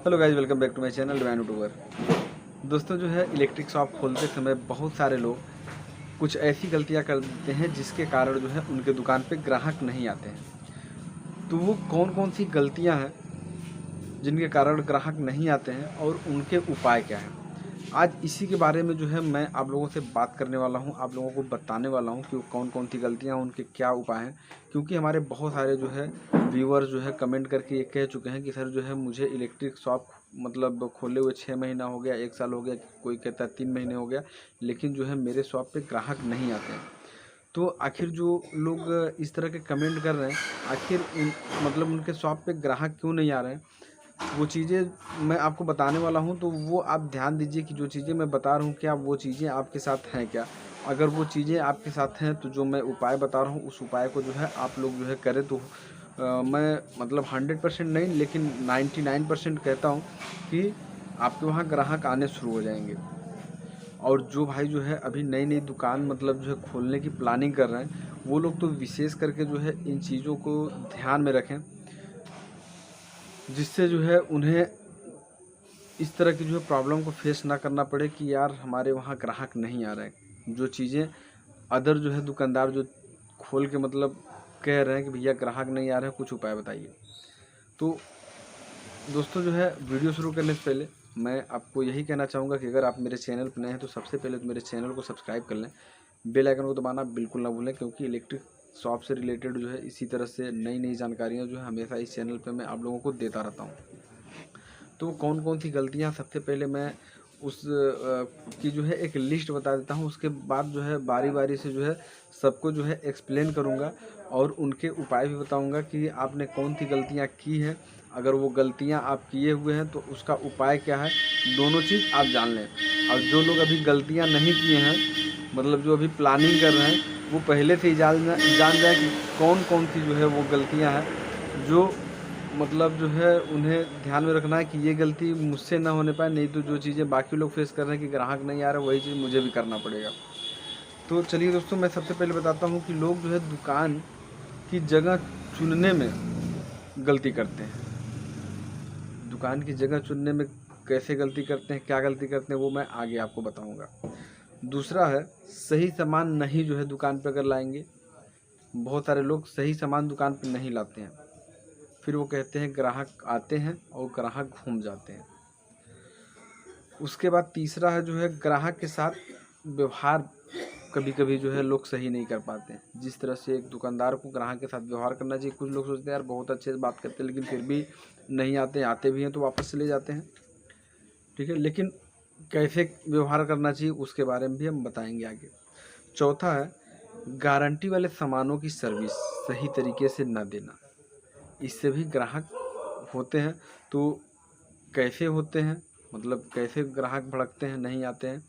Hello guys, welcome back to my channel Divine YouTuber. दोस्तों, जो है इलेक्ट्रिक शॉप खोलते समय बहुत सारे लोग कुछ ऐसी गलतियां कर देते हैं जिसके कारण जो है उनके दुकान पे ग्राहक नहीं आते हैं। तो वो कौन कौन सी गलतियां हैं जिनके कारण ग्राहक नहीं आते हैं और उनके उपाय क्या हैं, आज इसी के बारे में जो है मैं आप लोगों से बात करने वाला हूं। आप लोगों को बताने वाला हूं कि वो कौन कौन सी गलतियां, उनके क्या उपाय हैं। क्योंकि हमारे बहुत सारे जो है व्यूअर्स जो है कमेंट करके ये कह चुके हैं कि सर जो है मुझे इलेक्ट्रिक शॉप मतलब खोले हुए 6 महीना हो गया, 1 साल हो गया, कोई कहता है 3 महीने हो गया, लेकिन जो है मेरे शॉप पे ग्राहक नहीं आते हैं। तो आखिर जो लोग इस तरह के कमेंट कर रहे हैं, आखिर मतलब उनके शॉप पे ग्राहक क्यों नहीं आ रहे हैं, वो चीज़ें मैं आपको बताने वाला हूं। तो वो आप ध्यान दीजिए कि जो चीज़ें मैं बता रहा हूं क्या वो चीज़ें आपके साथ हैं क्या। अगर वो चीज़ें आपके साथ हैं तो जो मैं उपाय बता रहा हूं उस उपाय को जो है आप लोग जो है करें तो मैं मतलब 100% नहीं लेकिन 99% कहता हूं कि आपके वहां ग्राहक आने शुरू हो जाएंगे। और जो भाई जो है अभी नई नई दुकान मतलब जो है खोलने की प्लानिंग कर रहे हैं, वो लोग तो विशेष करके जो है इन चीज़ों को ध्यान में रखें, जिससे जो है उन्हें इस तरह की जो है प्रॉब्लम को फेस ना करना पड़े कि यार हमारे वहाँ ग्राहक नहीं आ रहे हैं। जो चीज़ें अदर जो है दुकानदार जो खोल के मतलब कह रहे हैं कि भैया ग्राहक नहीं आ रहे हैं, कुछ उपाय बताइए। तो दोस्तों, जो है वीडियो शुरू करने से पहले मैं आपको यही कहना चाहूँगा कि अगर आप मेरे चैनल पर नए हैं तो सबसे पहले तो मेरे चैनल को सब्सक्राइब कर लें, बेल आइकन को दबाना बिल्कुल ना भूलें, क्योंकि इलेक्ट्रिक शॉप से रिलेटेड जो है इसी तरह से नई नई जानकारियाँ जो है हमेशा इस चैनल पर मैं आप लोगों को देता रहता हूँ। तो कौन कौन सी गलतियां, सबसे पहले मैं उस की जो है एक लिस्ट बता देता हूं, उसके बाद जो है बारी बारी से जो है सबको जो है एक्सप्लेन करूंगा और उनके उपाय भी बताऊंगा कि आपने कौन सी गलतियां की हैं। अगर वो गलतियां आप किए हुए हैं तो उसका उपाय क्या है, दोनों चीज़ आप जान लें। और जो लोग अभी गलतियां नहीं किए हैं, मतलब जो अभी प्लानिंग कर रहे हैं, वो पहले से ही जान जाए कि कौन कौन सी जो है वो गलतियां हैं जो मतलब जो है उन्हें ध्यान में रखना है कि ये गलती मुझसे ना होने पाए, नहीं तो जो चीज़ें बाकी लोग फेस कर रहे हैं कि ग्राहक नहीं आ रहा, वही चीज़ मुझे भी करना पड़ेगा। तो चलिए दोस्तों, मैं सबसे पहले बताता हूँ कि लोग जो है दुकान की जगह चुनने में गलती करते हैं। दुकान की जगह चुनने में कैसे गलती करते हैं, क्या गलती करते हैं, वो मैं आगे आपको बताऊँगा। दूसरा है, सही सामान नहीं जो है दुकान पर अगर लाएंगे, बहुत सारे लोग सही सामान दुकान पर नहीं लाते हैं, फिर वो कहते हैं ग्राहक आते हैं और ग्राहक घूम जाते हैं। उसके बाद तीसरा है जो है ग्राहक के साथ व्यवहार, कभी कभी जो है लोग सही नहीं कर पाते हैं। जिस तरह से एक दुकानदार को ग्राहक के साथ व्यवहार करना चाहिए, कुछ लोग सोचते हैं यार बहुत अच्छे से बात करते हैं लेकिन फिर भी नहीं आते, आते भी हैं तो वापस चले जाते हैं। ठीक है, लेकिन कैसे व्यवहार करना चाहिए उसके बारे में भी हम बताएंगे आगे। चौथा है, गारंटी वाले सामानों की सर्विस सही तरीके से न देना, इससे भी ग्राहक होते हैं। तो कैसे होते हैं, मतलब कैसे ग्राहक भड़कते हैं, नहीं आते हैं,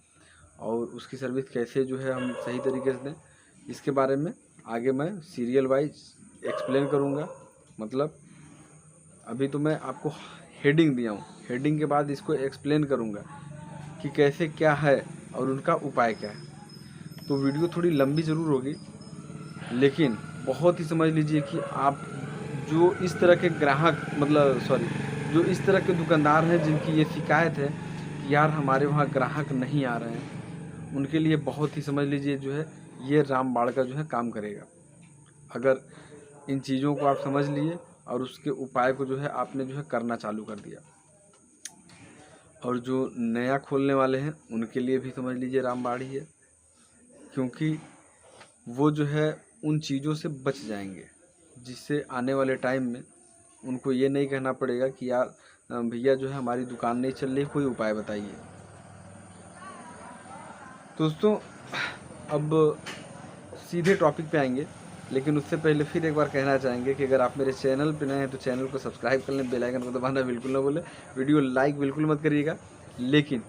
और उसकी सर्विस कैसे जो है हम सही तरीके से दें, इसके बारे में आगे मैं सीरियल वाइज एक्सप्लेन करूँगा। मतलब अभी तो मैं आपको हेडिंग दिया हूँ, हेडिंग के बाद इसको एक्सप्लेन करूँगा कि कैसे क्या है और उनका उपाय क्या है। तो वीडियो थोड़ी लंबी ज़रूर होगी, लेकिन बहुत ही समझ लीजिए कि आप जो इस तरह के ग्राहक मतलब जो इस तरह के दुकानदार हैं जिनकी ये शिकायत है कि यार हमारे वहाँ ग्राहक नहीं आ रहे हैं, उनके लिए बहुत ही समझ लीजिए जो है ये रामबाण का जो है काम करेगा। अगर इन चीज़ों को आप समझ लिए और उसके उपाय को जो है आपने जो है करना चालू कर दिया, और जो नया खोलने वाले हैं उनके लिए भी समझ लीजिए रामबाण ही है, क्योंकि वो जो है उन चीज़ों से बच जाएंगे जिससे आने वाले टाइम में उनको ये नहीं कहना पड़ेगा कि यार भैया जो है हमारी दुकान नहीं चल रही, कोई उपाय बताइए। दोस्तों, अब सीधे टॉपिक पे आएंगे, लेकिन उससे पहले फिर एक बार कहना चाहेंगे कि अगर आप मेरे चैनल पे नए हैं तो चैनल को सब्सक्राइब कर लें, बेल आइकन को दबाना बिल्कुल ना भूलें, वीडियो लाइक बिल्कुल मत करिएगा, लेकिन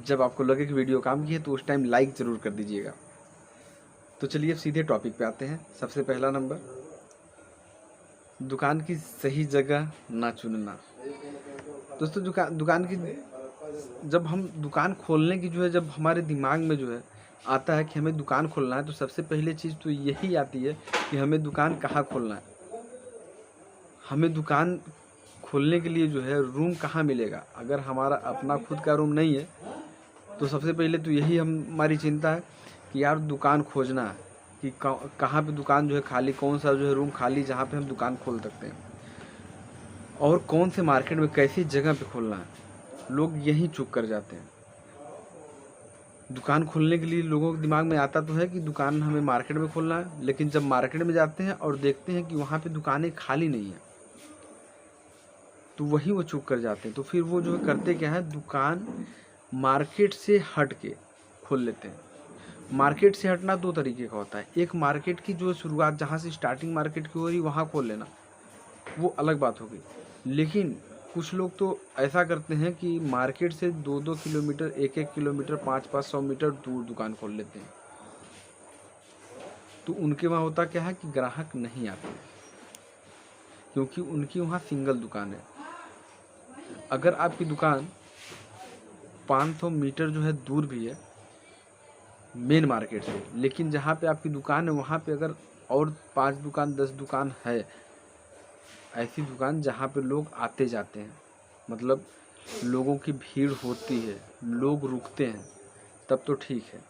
जब आपको लगे कि वीडियो काम की है तो उस टाइम लाइक ज़रूर कर दीजिएगा। तो चलिए अब सीधे टॉपिक पे आते हैं। सबसे पहला नंबर, दुकान की सही जगह ना चुनना। दोस्तों, दुकान की जब हम दुकान खोलने की जो है जब हमारे दिमाग में जो है आता है कि हमें दुकान खोलना है, तो सबसे पहले चीज़ तो यही आती है कि हमें दुकान कहाँ खोलना है। हमें दुकान खोलने के लिए जो है रूम कहाँ मिलेगा। अगर हमारा अपना खुद का रूम नहीं है तो सबसे पहले तो यही हमारी चिंता है कि यार दुकान खोजना है कि कहाँ पे दुकान जो है खाली, कौन सा जो है रूम खाली जहाँ पे हम दुकान खोल सकते हैं, और कौन से मार्केट में कैसी जगह पे खोलना है। लोग यही चूक कर जाते हैं। दुकान खोलने के लिए लोगों के दिमाग में आता तो है कि दुकान हमें मार्केट में खोलना है, लेकिन जब मार्केट में जाते हैं और देखते हैं कि वहाँ पे दुकानें खाली नहीं है तो वही वो चूक कर जाते हैं। तो फिर वो जो करते क्या है, दुकान मार्केट से हट के खोल लेते हैं। मार्केट से हटना दो तरीके का होता है। एक मार्केट की जो शुरुआत जहाँ से स्टार्टिंग मार्केट की हो रही वहाँ खोल लेना, वो अलग बात होगी। लेकिन कुछ लोग तो ऐसा करते हैं कि मार्केट से 2-2 किलोमीटर, 1-1 किलोमीटर, 500-500 मीटर दूर दुकान खोल लेते हैं। तो उनके वहाँ होता क्या है कि ग्राहक नहीं आते, क्योंकि उनकी वहाँ सिंगल दुकान है। अगर आपकी दुकान 500 मीटर जो है दूर भी है मेन मार्केट से, लेकिन जहाँ पे आपकी दुकान है वहाँ पे अगर और 5 दुकान 10 दुकान है, ऐसी दुकान जहाँ पे लोग आते जाते हैं, मतलब लोगों की भीड़ होती है, लोग रुकते हैं, तब तो ठीक है।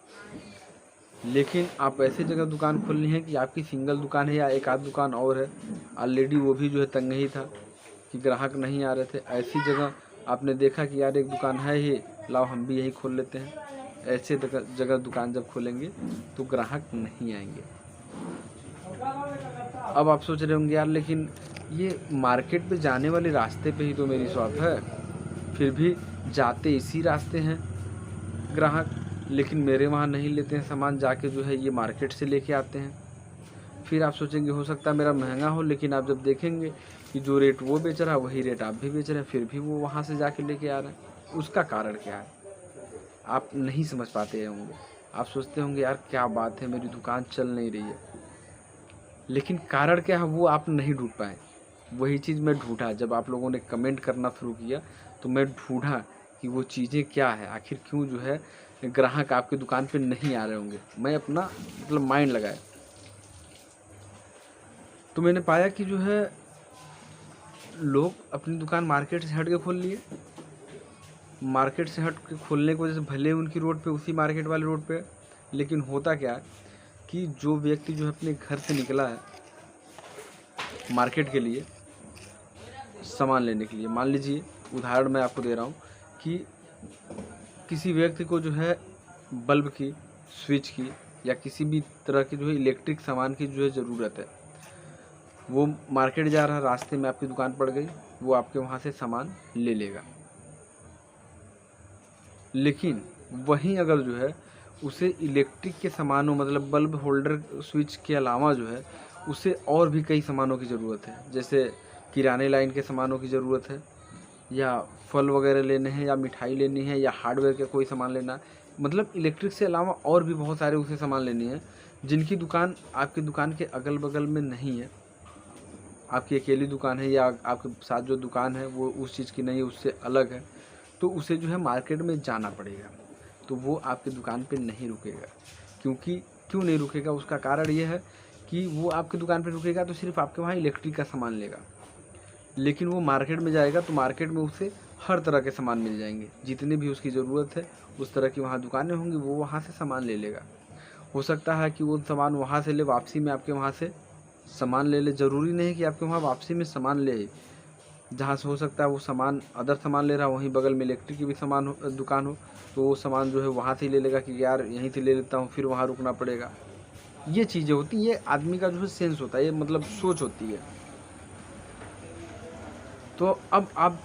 लेकिन आप ऐसी जगह दुकान खोलनी है कि आपकी सिंगल दुकान है या एक आध दुकान और है, ऑलरेडी वो भी जो है तंग ही था कि ग्राहक नहीं आ रहे थे। ऐसी जगह आपने देखा कि यार एक दुकान है ही, लाओ हम भी यही खोल लेते हैं, ऐसे जगह दुकान जब खोलेंगे तो ग्राहक नहीं आएंगे। अब आप सोच रहे होंगे यार लेकिन ये मार्केट पे जाने वाले रास्ते पे ही तो मेरी शॉप है, फिर भी जाते इसी रास्ते हैं ग्राहक, लेकिन मेरे वहाँ नहीं लेते हैं सामान, जाके जो है ये मार्केट से लेके आते हैं। फिर आप सोचेंगे हो सकता है मेरा महंगा हो, लेकिन आप जब देखेंगे कि जो रेट वो बेच रहा है वही रेट आप भी बेच रहे हैं, फिर भी वो वहाँ से जाके लेके आ रहे हैं। उसका कारण क्या है आप नहीं समझ पाते होंगे। आप सोचते होंगे यार क्या बात है, मेरी दुकान चल नहीं रही है, लेकिन कारण क्या है वो आप नहीं ढूंढ पाए। वही चीज़ मैं ढूंढा, जब आप लोगों ने कमेंट करना शुरू किया तो मैं ढूंढा कि वो चीज़ें क्या है, आखिर क्यों जो है ग्राहक आपकी दुकान पे नहीं आ रहे होंगे। मैं अपना मतलब माइंड लगाया तो मैंने पाया कि जो है लोग अपनी दुकान मार्केट से हट के खोल लिए। मार्केट से हट के खोलने की वजह से भले उनकी रोड पे, उसी मार्केट वाले रोड पे, लेकिन होता क्या है कि जो व्यक्ति जो है अपने घर से निकला है मार्केट के लिए सामान लेने के लिए, मान लीजिए उदाहरण मैं आपको दे रहा हूँ कि किसी व्यक्ति को जो है बल्ब की, स्विच की या किसी भी तरह की जो है इलेक्ट्रिक सामान की जो है ज़रूरत है, वो मार्केट जा रहा है, रास्ते में आपकी दुकान पड़ गई, वो आपके वहाँ से सामान ले लेगा। लेकिन वहीं अगर जो है उसे इलेक्ट्रिक के सामानों, मतलब बल्ब होल्डर स्विच के अलावा जो है उसे और भी कई सामानों की ज़रूरत है, जैसे किराने लाइन के सामानों की ज़रूरत है, या फल वगैरह लेने हैं, या मिठाई लेनी है, या हार्डवेयर का कोई सामान लेना है, मतलब इलेक्ट्रिक से अलावा और भी बहुत सारे उसे सामान लेने हैं जिनकी दुकान आपकी दुकान के अगल बगल में नहीं है। आपकी अकेली दुकान है या आपके साथ जो दुकान है वो उस चीज़ की नहीं है, उससे अलग है, तो उसे जो है मार्केट में जाना पड़ेगा। तो वो आपकी दुकान पे नहीं रुकेगा। क्यों नहीं रुकेगा, उसका कारण ये है कि वो आपकी दुकान पे रुकेगा तो सिर्फ आपके वहाँ इलेक्ट्रिक का सामान लेगा, लेकिन वो मार्केट में जाएगा तो मार्केट में उसे हर तरह के सामान मिल जाएंगे, जितनी भी उसकी ज़रूरत है उस तरह की वहाँ दुकानें होंगी, वो वहाँ से सामान ले लेगा। हो सकता है कि वो सामान वहाँ से ले, वापसी में आपके वहाँ से सामान ले ले। ज़रूरी नहीं कि आपके वहाँ वापसी में सामान ले, जहाँ से हो सकता है वो सामान अदर सामान ले रहा है, वहीं बगल में इलेक्ट्रिक की भी सामान हो, दुकान हो, तो वो सामान जो है वहाँ से ही ले लेगा कि यार यहीं से ले लेता हूँ, फिर वहाँ रुकना पड़ेगा। ये चीज़ें होती हैं, ये आदमी का जो है सेंस होता है, ये मतलब सोच होती है। तो अब आप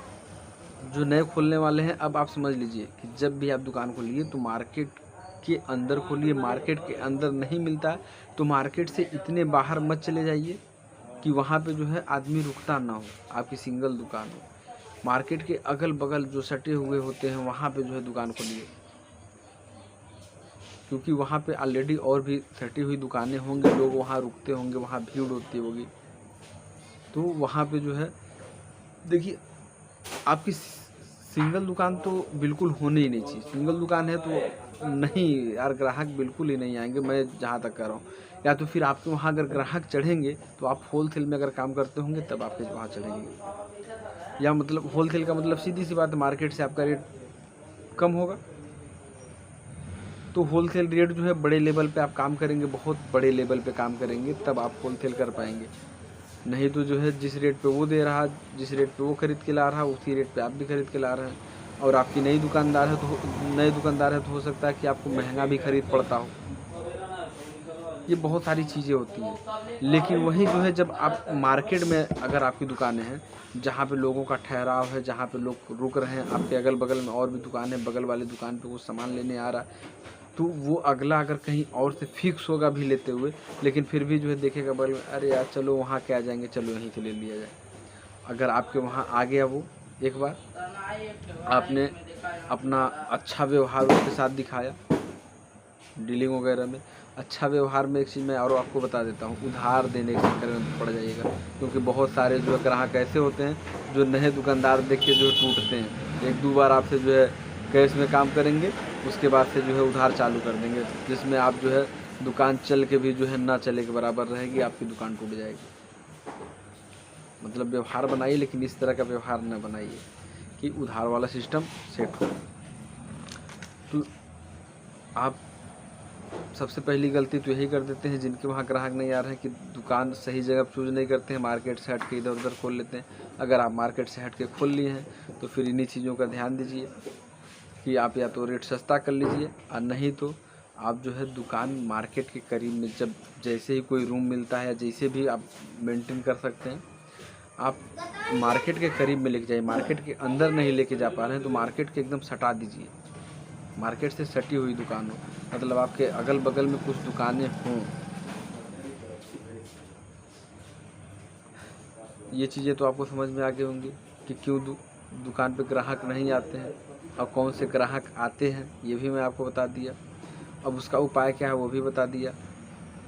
जो नए खोलने वाले हैं, अब आप समझ लीजिए कि जब भी आप दुकान खोलिए तो मार्केट के अंदर खोलिए। मार्केट के अंदर नहीं मिलता है तो मार्केट से इतने बाहर मत चले जाइए कि वहाँ पे जो है आदमी रुकता ना हो, आपकी सिंगल दुकान हो। मार्केट के अगल बगल जो सटे हुए होते हैं वहाँ पे जो है दुकान खोलिए, क्योंकि वहाँ पे ऑलरेडी और भी सटी हुई दुकानें होंगी, लोग वहाँ रुकते होंगे, वहाँ भीड़ होती होगी, तो वहाँ पे जो है देखिए आपकी सिंगल दुकान तो बिल्कुल होनी ही नहीं चाहिए। सिंगल दुकान है तो नहीं यार, ग्राहक बिल्कुल ही नहीं आएंगे, मैं जहाँ तक कह रहा हूँ। या तो फिर आपके वहाँ अगर ग्राहक चढ़ेंगे तो आप होलसेल में अगर काम करते होंगे तब आपके वहाँ चढ़ेंगे। या मतलब होलसेल का मतलब सीधी सी बात है मार्केट से आपका रेट कम होगा। तो होलसेल रेट जो है बड़े लेवल पे आप काम करेंगे, बहुत बड़े लेवल पे काम करेंगे, तब आप होलसेल कर पाएंगे। नहीं तो जो है जिस रेट पे वो दे रहा, जिस रेट पे वो खरीद के ला रहा, उसी रेट पे आप भी खरीद के ला रहे हैं। और आपकी नई दुकानदार है तो हो सकता है कि आपको महंगा भी खरीद पड़ता हो। ये बहुत सारी चीज़ें होती हैं। लेकिन वहीं जो है जब आप मार्केट में अगर आपकी दुकानें हैं जहाँ पे लोगों का ठहराव है, जहाँ पे लोग रुक रहे हैं, आपके अगल बगल में और भी दुकान है, बगल वाली दुकान पे वो सामान लेने आ रहा है, तो वो अगला अगर कहीं और से फिक्स होगा भी लेते हुए, लेकिन फिर भी जो है देखेगा बगल में, अरे यार चलो वहाँ क्या जाएंगे, चलो यहीं से ले लिया जाए। अगर आपके वहाँ आ गया वो एक बार, आपने अपना अच्छा व्यवहार उसके साथ दिखाया, डीलिंग वगैरह में अच्छा व्यवहार में, एक चीज़ मैं और आपको बता देता हूँ, उधार देने के चक्कर में पड़ जाइएगा। क्योंकि बहुत सारे जो है ग्राहक ऐसे होते हैं जो नए दुकानदार देख के जो है टूटते हैं। एक दो बार आपसे जो है कैश में काम करेंगे, उसके बाद से जो है उधार चालू कर देंगे, जिसमें आप जो है दुकान चल के भी जो है ना चले के बराबर रहेगी, आपकी दुकान टूट जाएगी। मतलब व्यवहार बनाइए, लेकिन इस तरह का व्यवहार न बनाइए कि उधार वाला सिस्टम सेट हो। तो आप सबसे पहली गलती तो यही कर देते हैं जिनके वहाँ ग्राहक नहीं आ रहे हैं कि दुकान सही जगह चूज़ नहीं करते हैं, मार्केट से हट के इधर उधर खोल लेते हैं। अगर आप मार्केट से हट के खोल लिए हैं तो फिर इन्हीं चीज़ों का ध्यान दीजिए कि आप या तो रेट सस्ता कर लीजिए, और नहीं तो आप जो है दुकान मार्केट के करीब में, जब जैसे ही कोई रूम मिलता है, जैसे भी आप मेंटेन कर सकते हैं, आप मार्केट के करीब में लेके जाइए। मार्केट के अंदर नहीं लेके जा पा रहे हैं तो मार्केट के एकदम सटा दीजिए, मार्केट से सटी हुई दुकान हो, मतलब आपके अगल बगल में कुछ दुकानें हों। ये चीज़ें तो आपको समझ में आ गई होंगी कि क्यों दुकान पे ग्राहक नहीं आते हैं और कौन से ग्राहक आते हैं, ये भी मैं आपको बता दिया। अब उसका उपाय क्या है वो भी बता दिया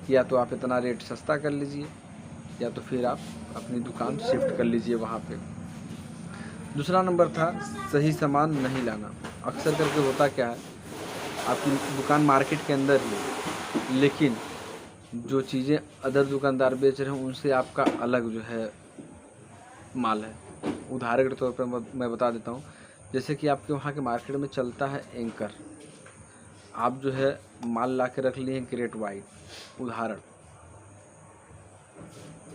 कि या तो आप इतना रेट सस्ता कर लीजिए, या तो फिर आप अपनी दुकान शिफ्ट कर लीजिए वहाँ पे। दूसरा नंबर था सही सामान नहीं लाना। अक्सर करके होता क्या है, आपकी दुकान मार्केट के अंदर ही, लेकिन जो चीज़ें अदर दुकानदार बेच रहे हैं उनसे आपका अलग जो है माल है। उदाहरण के तौर पर मैं बता देता हूँ, जैसे कि आपके वहाँ के मार्केट में चलता है एंकर, आप जो है माल ला के रख लिए हैं ग्रेट वाइट, उदाहरण।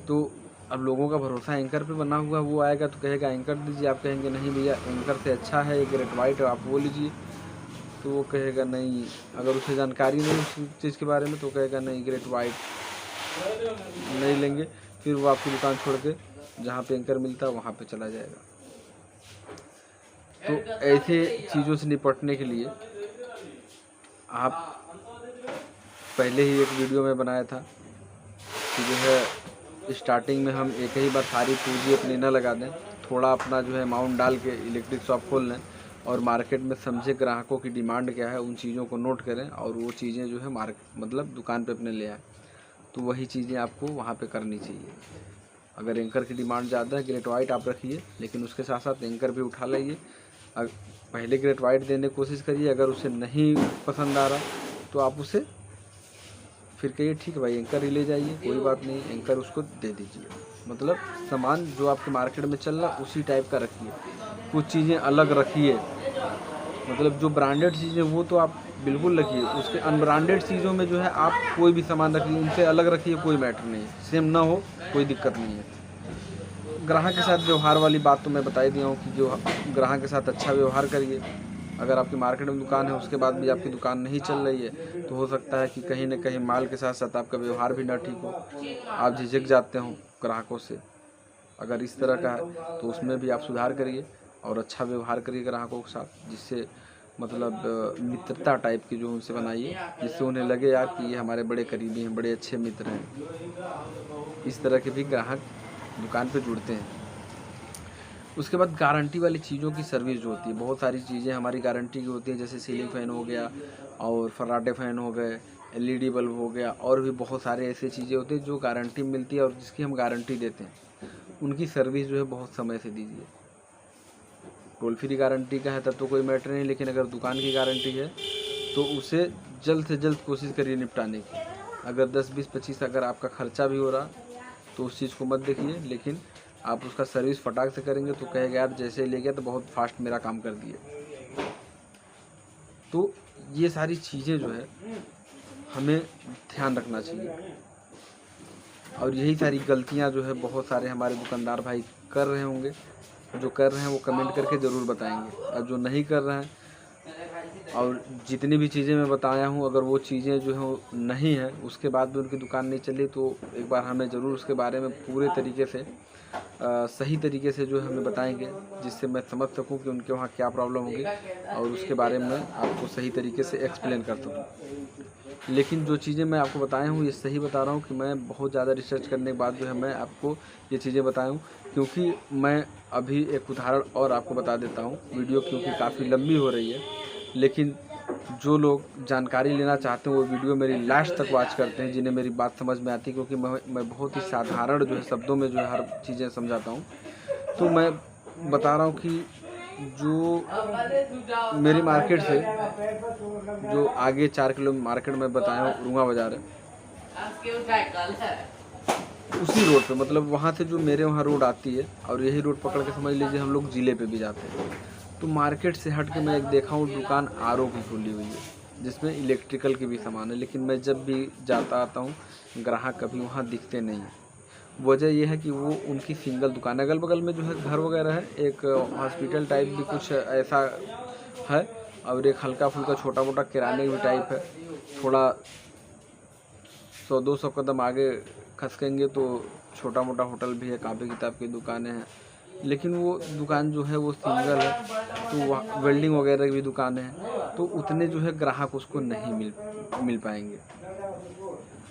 तो अब लोगों का भरोसा एंकर पे बना हुआ, वो आएगा तो कहेगा एंकर दीजिए, आप कहेंगे नहीं भैया एंकर से अच्छा है ये ग्रेट वाइट है, आप वो लीजिए, तो वो कहेगा नहीं। अगर उसे जानकारी नहीं उस चीज़ के बारे में तो कहेगा नहीं ग्रेट वाइट नहीं लेंगे, फिर वो आपकी दुकान छोड़ के जहाँ पे एंकर मिलता है वहाँ पे चला जाएगा। तो ऐसे चीज़ों से निपटने के लिए आप पहले ही एक वीडियो में बनाया था कि जो है स्टार्टिंग में हम एक ही बार सारी पूंजी अपनी न लगा दें, थोड़ा अपना जो है अमाउंट डाल के इलेक्ट्रिक शॉप खोल लें और मार्केट में समझे ग्राहकों की डिमांड क्या है, उन चीज़ों को नोट करें और वो चीज़ें जो है मतलब दुकान पे अपने ले आए। तो वही चीज़ें आपको वहाँ पे करनी चाहिए। अगर एंकर की डिमांड ज़्यादा है, ग्रेट वाइट आप रखिए, लेकिन उसके साथ साथ एंकर भी उठा लाइए। पहले ग्रेट वाइट देने की कोशिश करिए, अगर उसे नहीं पसंद आ रहा तो आप उसे फिर कहिए ठीक है भाई एंकर ही ले जाइए, कोई बात नहीं, एंकर उसको दे दीजिए। मतलब सामान जो आपके मार्केट में चल रहा उसी टाइप का रखिए, कुछ चीज़ें अलग रखिए। मतलब जो ब्रांडेड चीज़ें वो तो आप बिल्कुल रखिए, उसके अनब्रांडेड चीज़ों में जो है आप कोई भी सामान रखिए, उनसे अलग रखिए, कोई मैटर नहीं है, सेम ना हो कोई दिक्कत नहीं है। ग्राहक के साथ व्यवहार वाली बात तो मैं बता ही दिया हूँ कि जो ग्राहक के साथ अच्छा व्यवहार करिए। अगर आपकी मार्केट में दुकान है उसके बाद भी आपकी दुकान नहीं चल रही है तो हो सकता है कि कहीं ना कहीं माल के साथ साथ आपका व्यवहार भी ना ठीक हो, आप झिझक जाते हो ग्राहकों से। अगर इस तरह का है तो उसमें भी आप सुधार करिए और अच्छा व्यवहार करिए ग्राहकों के साथ, जिससे मतलब मित्रता टाइप की जो उनसे बनाइए, जिससे उन्हें लगे यार कि ये हमारे बड़े करीबी हैं, बड़े अच्छे मित्र हैं। इस तरह के भी ग्राहक दुकान पे जुड़ते हैं। उसके बाद गारंटी वाली चीज़ों की सर्विस जो होती है, बहुत सारी चीज़ें हमारी गारंटी की होती हैं, जैसे सीलिंग फ़ैन हो गया और फर्राटे फ़ैन हो गए, एलईडी बल्ब हो गया, और भी बहुत सारे ऐसे चीज़ें होती हैं जो गारंटी मिलती है और जिसकी हम गारंटी देते हैं। उनकी सर्विस जो है बहुत समय से दीजिए। टोल फ्री गारंटी का है तब तो कोई मैटर नहीं, लेकिन अगर दुकान की गारंटी है तो उसे जल्द से जल्द कोशिश करिए निपटाने की। अगर 10, 20, 25 अगर आपका खर्चा भी हो रहा तो उस चीज़ को मत देखिए, लेकिन आप उसका सर्विस फटाक से करेंगे तो कहेगा यार जैसे ही ले गया तो बहुत फास्ट मेरा काम कर दिए। तो ये सारी चीज़ें जो है हमें ध्यान रखना चाहिए, और यही सारी गलतियां जो है बहुत सारे हमारे दुकानदार भाई कर रहे होंगे। जो कर रहे हैं वो कमेंट करके ज़रूर बताएंगे, और जो नहीं कर रहे हैं, और जितनी भी चीज़ें मैं बताया हूँ अगर वो चीज़ें जो है नहीं हैं, उसके बाद भी उनकी दुकान नहीं चली, तो एक बार हमें ज़रूर उसके बारे में पूरे तरीके से सही तरीके से जो है हमें बताएंगे, जिससे मैं समझ सकूं कि उनके वहाँ क्या प्रॉब्लम होगी और उसके बारे में आपको सही तरीके से एक्सप्लेन कर सकूँ। लेकिन जो चीज़ें मैं आपको बताया हूँ ये सही बता रहा हूँ कि मैं बहुत ज़्यादा रिसर्च करने के बाद जो है मैं आपको ये चीज़ें बताया हूँ। क्योंकि मैं अभी एक उदाहरण और आपको बता देता हूँ, वीडियो क्योंकि काफ़ी लंबी हो रही है, लेकिन जो लोग जानकारी लेना चाहते हैं वो वीडियो मेरी लास्ट तक वॉच करते हैं, जिन्हें मेरी बात समझ में आती है, क्योंकि मैं बहुत ही साधारण जो है शब्दों में जो है हर चीज़ें समझाता हूँ। तो मैं बता रहा हूँ कि जो मेरी मार्केट से जो आगे 4 किलो मार्केट में बताया हूँ, उरुआ बाज़ार है, उसी रोड पे, मतलब वहाँ से जो मेरे वहाँ रोड आती है और यही रोड पकड़ के समझ लीजिए हम लोग ज़िले पे भी जाते हैं। तो मार्केट से हट के मैं एक देखा हूँ दुकान आरओ की खुली हुई है, जिसमें इलेक्ट्रिकल की भी सामान है, लेकिन मैं जब भी जाता आता हूँ ग्राहक कभी वहाँ दिखते नहीं हैं। वजह यह है कि वो उनकी सिंगल दुकान, अगल बगल में जो है घर वगैरह है, एक हॉस्पिटल टाइप भी कुछ ऐसा है, और एक हल्का फुल्का छोटा मोटा किराने भी टाइप है। थोड़ा 100-200 कदम आगे खसकेंगे तो छोटा मोटा होटल भी है, कापी किताब की दुकानें हैं, लेकिन वो दुकान जो है वो सिंगल है। तो वहाँ वेल्डिंग वगैरह की भी दुकानें हैं, तो उतने जो है ग्राहक उसको नहीं मिल पाएंगे।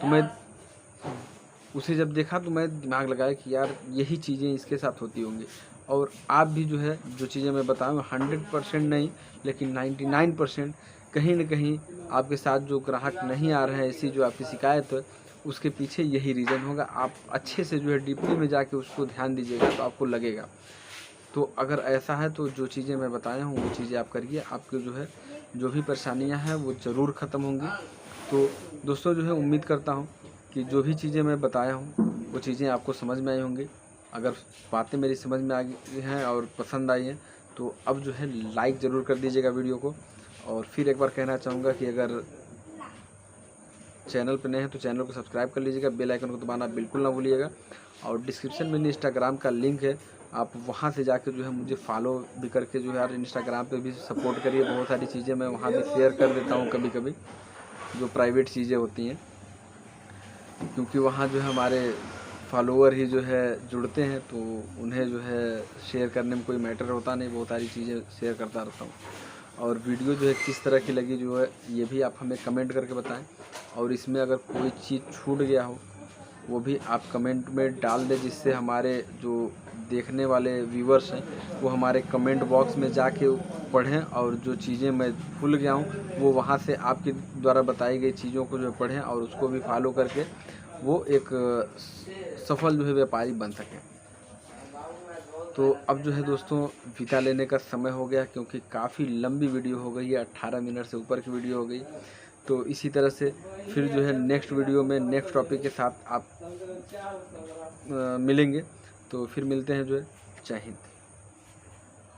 तो मैं उसे जब देखा तो मैं दिमाग लगाया कि यार यही चीज़ें इसके साथ होती होंगी, और आप भी जो है जो चीज़ें मैं बताऊँ 100% नहीं, लेकिन 99% कहीं न कहीं आपके साथ जो ग्राहक नहीं आ रहे हैं, ऐसी जो आपकी शिकायत है, उसके पीछे यही रीज़न होगा। आप अच्छे से जो है डीपली में जाके उसको ध्यान दीजिएगा तो आपको लगेगा। तो अगर ऐसा है तो जो चीज़ें मैं बताया हूँ वो चीज़ें आप करिए, आपके जो है जो भी परेशानियाँ हैं वो ज़रूर ख़त्म होंगी। तो दोस्तों जो है उम्मीद करता हूँ कि जो भी चीज़ें मैं बताया हूँ वो चीज़ें आपको समझ में आई होंगी। अगर बातें मेरी समझ में आ गई हैं और पसंद आई हैं तो अब जो है लाइक ज़रूर कर दीजिएगा वीडियो को। और फिर एक बार कहना चाहूँगा कि अगर चैनल पर नए हैं तो चैनल को सब्सक्राइब कर लीजिएगा, बेल आइकन को दबाना बिल्कुल ना भूलिएगा। और डिस्क्रिप्शन में इंस्टाग्राम का लिंक है, आप वहाँ से जाकर जो है मुझे फॉलो भी करके जो है यार इंस्टाग्राम पे भी सपोर्ट करिए। बहुत सारी चीज़ें मैं वहाँ भी शेयर कर देता हूँ कभी कभी, जो प्राइवेट चीज़ें होती हैं, क्योंकि वहाँ जो है हमारे फॉलोअर ही जो है जुड़ते हैं, तो उन्हें जो है शेयर करने में कोई मैटर होता नहीं, बहुत सारी चीज़ें शेयर करता रहता हूँ। और वीडियो जो है किस तरह की लगी जो है ये भी आप हमें कमेंट करके बताएं, और इसमें अगर कोई चीज़ छूट गया हो वो भी आप कमेंट में डाल दें, जिससे हमारे जो देखने वाले व्यूवर्स हैं वो हमारे कमेंट बॉक्स में जाके पढ़ें, और जो चीज़ें मैं भूल गया हूँ वो वहाँ से आपके द्वारा बताई गई चीज़ों को जो पढ़ें और उसको भी फॉलो करके वो एक सफल जो है व्यापारी बन सकें। तो अब जो है दोस्तों विदा लेने का समय हो गया, क्योंकि काफ़ी लंबी वीडियो हो गई है, 18 मिनट से ऊपर की वीडियो हो गई। तो इसी तरह से फिर जो है नेक्स्ट वीडियो में नेक्स्ट टॉपिक के साथ आप मिलेंगे। तो फिर मिलते हैं जो है। जय हिंद।